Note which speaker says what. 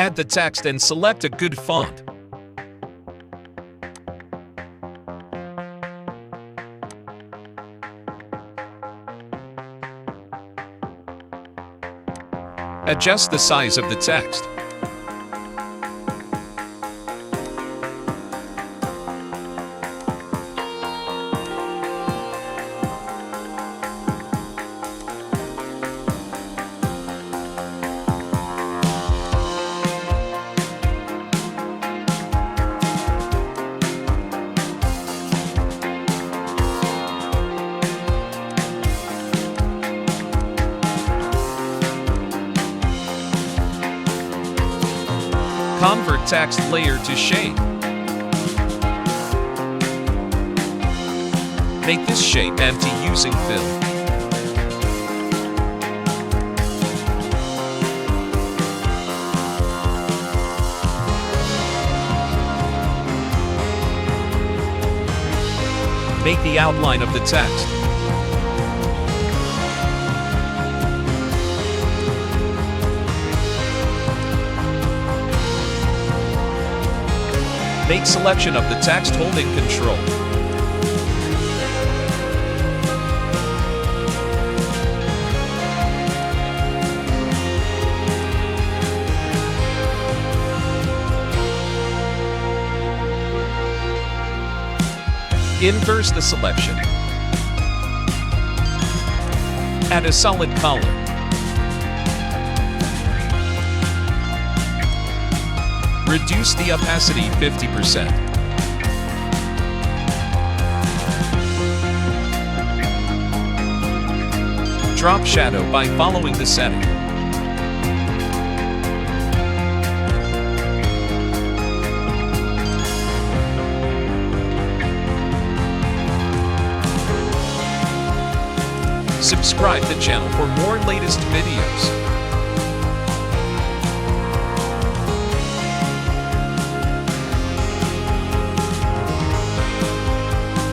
Speaker 1: Add the text and select a good font. Adjust the size of the text. Convert text layer to shape. Make this shape empty using fill. Make the outline of the text. Make selection of the text holding Control. Inverse the selection. Add a solid color. Reduce the opacity 50%. Drop shadow by following the setting. Subscribe to the channel for more latest videos.